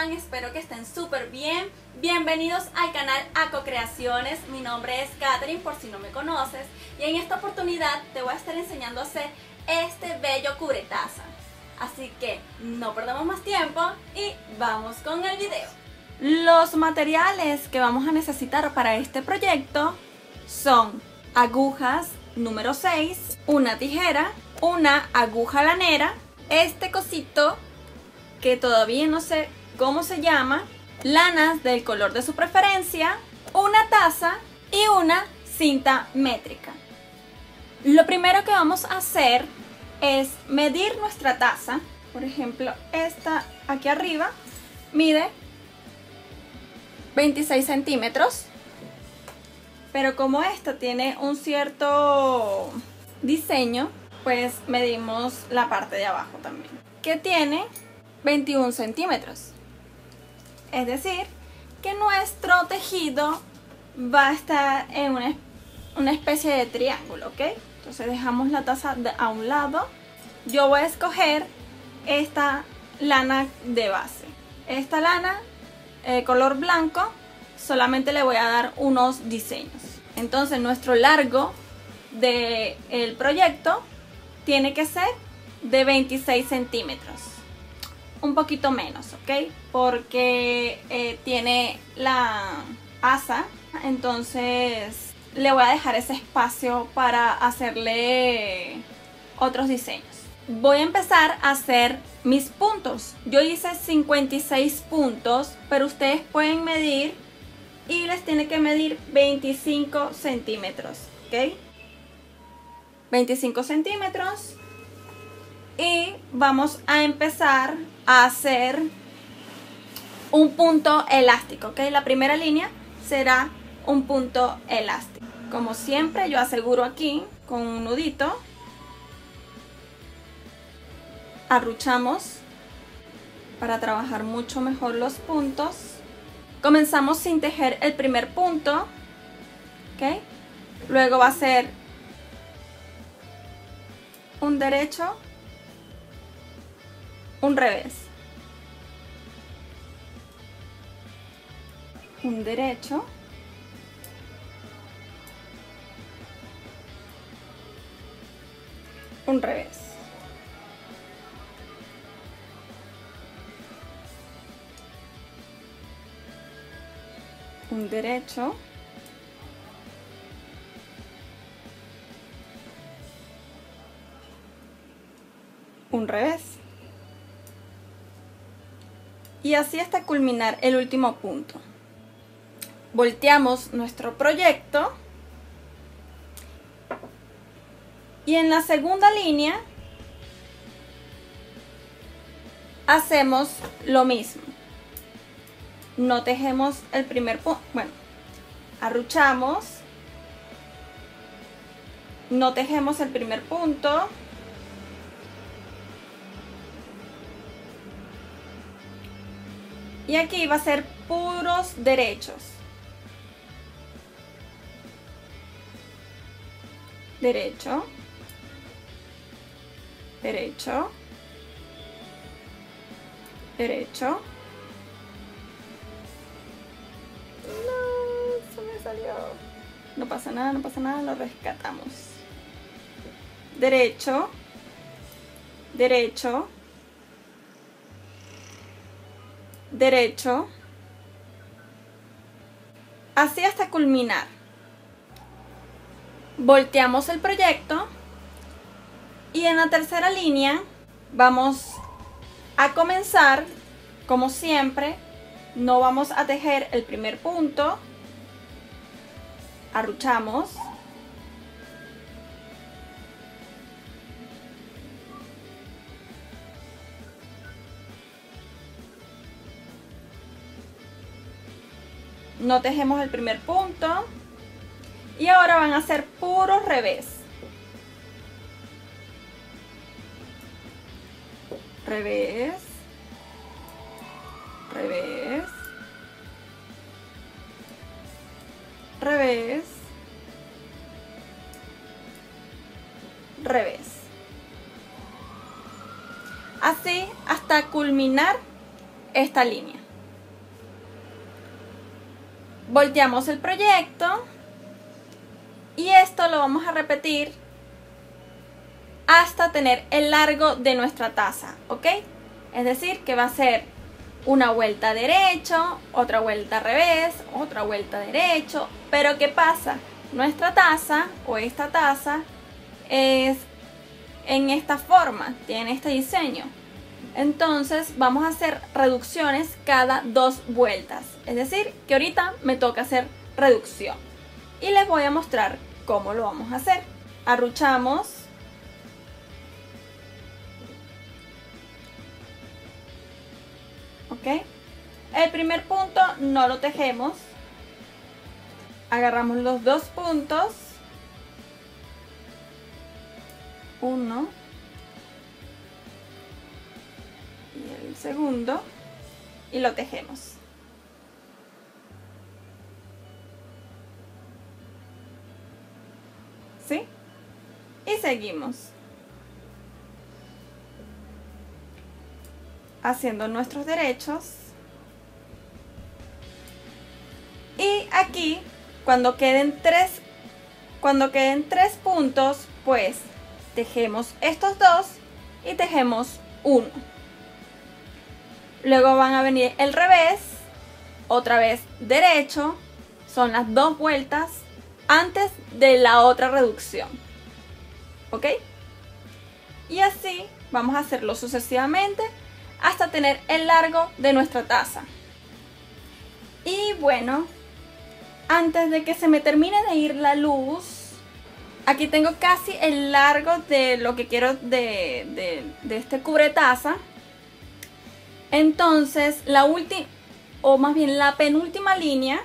están? Espero que estén súper bien. Bienvenidos al canal ACO Creaciones. Mi nombre es Katherine, por si no me conoces. Y en esta oportunidad te voy a estar enseñando a hacer este bello cubretaza. Así que no perdamos más tiempo y vamos con el video. Los materiales que vamos a necesitar para este proyecto son agujas número 6, una tijera, una aguja lanera, este cosito que todavía no sé cómo se llama, lanas del color de su preferencia, una taza y una cinta métrica. Lo primero que vamos a hacer es medir nuestra taza. Por ejemplo, esta aquí arriba mide 26 centímetros, pero como esta tiene un cierto diseño, pues medimos la parte de abajo también, que tiene 21 centímetros. Es decir, que nuestro tejido va a estar en una especie de triángulo, ¿ok? Entonces dejamos la taza a un lado. Yo voy a escoger esta lana de base. Esta lana color blanco, solamente le voy a dar unos diseños. Entonces nuestro largo del proyecto tiene que ser de 26 centímetros. Un poquito menos, ¿ok? Porque tiene la asa, entonces le voy a dejar ese espacio para hacerle otros diseños. Voy a empezar a hacer mis puntos. Yo hice 56 puntos, pero ustedes pueden medir y les tiene que medir 25 centímetros, ¿ok? 25 centímetros. Y vamos a empezar a hacer un punto elástico, ¿ok? La primera línea será un punto elástico. Como siempre, yo aseguro aquí con un nudito. Arruchamos para trabajar mucho mejor los puntos. Comenzamos sin tejer el primer punto, ¿ok? Luego va a ser un derecho, un revés, un derecho, un revés, un derecho, un revés. Y así hasta culminar el último punto. Volteamos nuestro proyecto y en la segunda línea hacemos lo mismo. No tejemos el primer punto, bueno, arruchamos, no tejemos el primer punto. Y aquí va a ser puros derechos. Derecho. Derecho. Derecho. No, se me salió. No pasa nada, no pasa nada, lo rescatamos. Derecho. Derecho. Derecho, así hasta culminar. Volteamos el proyecto y en la tercera línea vamos a comenzar como siempre. No vamos a tejer el primer punto, arruchamos, no tejemos el primer punto y ahora van a hacer puro revés. Revés, revés, revés, revés. Así hasta culminar esta línea. volteamos el proyecto y esto lo vamos a repetir hasta tener el largo de nuestra taza, ¿ok? Es decir, que va a ser una vuelta derecho, otra vuelta revés, otra vuelta derecho. Pero ¿qué pasa? Nuestra taza o esta taza es en esta forma, tiene este diseño. Entonces vamos a hacer reducciones cada 2 vueltas. Es decir, que ahorita me toca hacer reducción. Y les voy a mostrar cómo lo vamos a hacer. Arruchamos. ¿Ok? El primer punto no lo tejemos. Agarramos los 2 puntos. Uno. Y el segundo. Y lo tejemos. ¿Sí? Y seguimos haciendo nuestros derechos. Y aquí cuando queden 3 puntos, pues tejemos estos 2 y tejemos 1. Luego van a venir el revés, otra vez derecho, son las 2 vueltas antes de la otra reducción, ¿ok? Y así vamos a hacerlo sucesivamente hasta tener el largo de nuestra taza. Y bueno, antes de que se me termine de ir la luz, aquí tengo casi el largo de lo que quiero de este cubretaza. Entonces la última, o más bien la penúltima línea,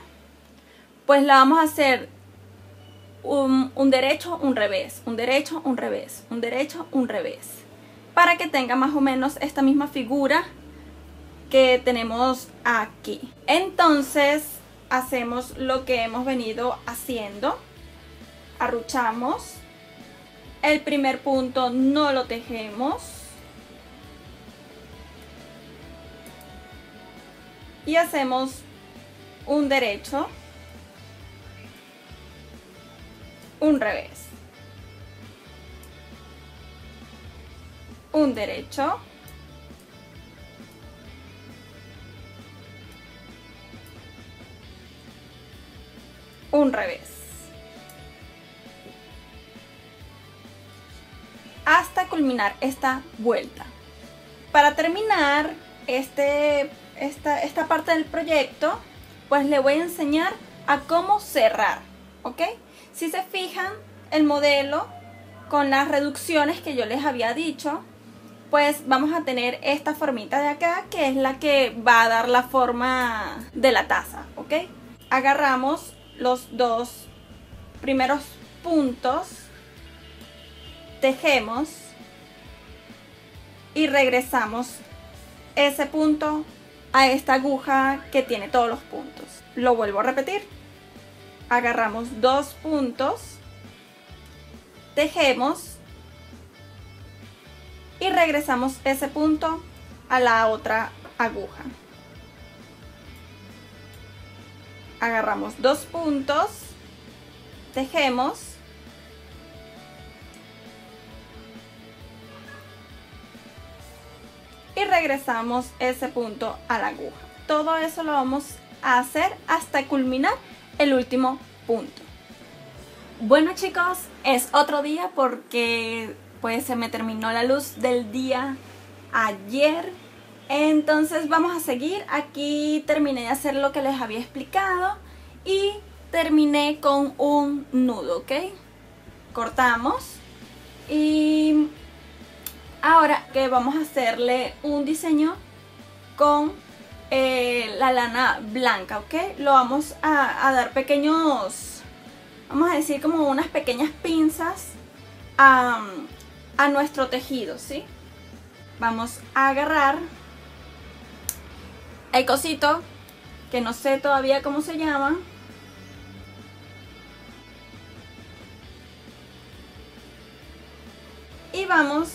pues la vamos a hacer un derecho, un revés, un derecho, un revés, un derecho, un revés, para que tenga más o menos esta misma figura que tenemos aquí. Entonces hacemos lo que hemos venido haciendo. Arruchamos. El primer punto no lo tejemos. Y hacemos un derecho, un revés, un derecho, un revés, hasta culminar esta vuelta. Para terminar esta parte del proyecto, pues le voy a enseñar a cómo cerrar, ¿ok? Si se fijan, el modelo con las reducciones que yo les había dicho, pues vamos a tener esta formita de acá, que es la que va a dar la forma de la taza, ¿ok? Agarramos los 2 primeros puntos, tejemos y regresamos ese punto a esta aguja que tiene todos los puntos. Lo vuelvo a repetir. Agarramos 2 puntos, tejemos y regresamos ese punto a la otra aguja. Agarramos 2 puntos, tejemos y regresamos ese punto a la aguja. Todo eso lo vamos a hacer hasta culminar el último punto. Bueno chicos, es otro día porque pues se me terminó la luz del día ayer. Entonces vamos a seguir. Aquí terminé de hacer lo que les había explicado y terminé con un nudo, ¿ok? Cortamos y ahora que vamos a hacerle un diseño con la lana blanca, ¿ok? Lo vamos a dar pequeños, vamos a decir como unas pequeñas pinzas a nuestro tejido, ¿sí? Vamos a agarrar el cosito, que no sé todavía cómo se llama. Y vamos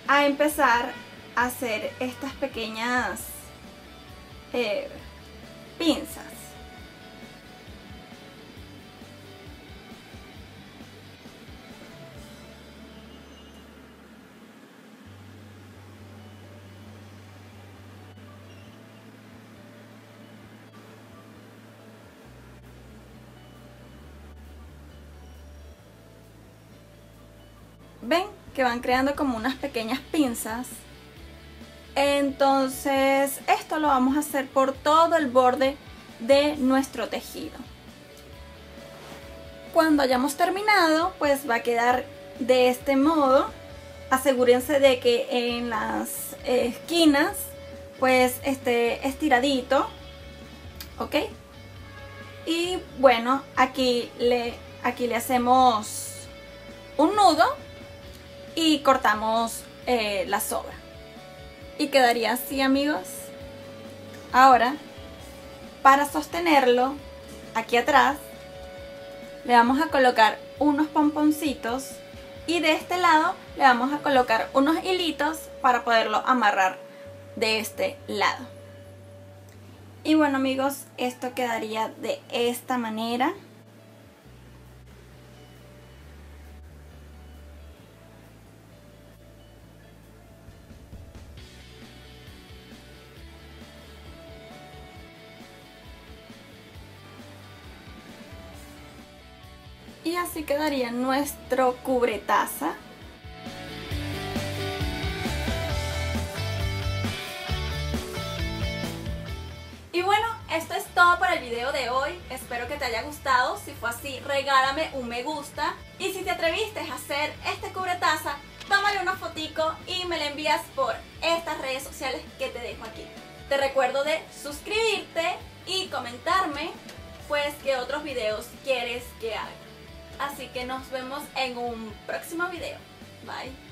a empezar a hacer estas pequeñas pinzas. ven que van creando como unas pequeñas pinzas. Entonces esto lo vamos a hacer por todo el borde de nuestro tejido. Cuando hayamos terminado, pues va a quedar de este modo. Asegúrense de que en las esquinas pues esté estiradito, ¿ok? Y bueno, aquí le hacemos un nudo y cortamos la sobra. Y quedaría así, amigos. Ahora, para sostenerlo, aquí atrás, le vamos a colocar unos pomponcitos y de este lado le vamos a colocar unos hilitos para poderlo amarrar de este lado. Y bueno, amigos, esto quedaría de esta manera. Y así quedaría nuestro cubretaza. Y bueno, esto es todo por el video de hoy. Espero que te haya gustado. Si fue así, regálame un me gusta. Y si te atreviste a hacer este cubretaza, tómale una fotico y me la envías por estas redes sociales que te dejo aquí. Te recuerdo de suscribirte y comentarme pues qué otros videos quieres que haga. Así que nos vemos en un próximo video. Bye.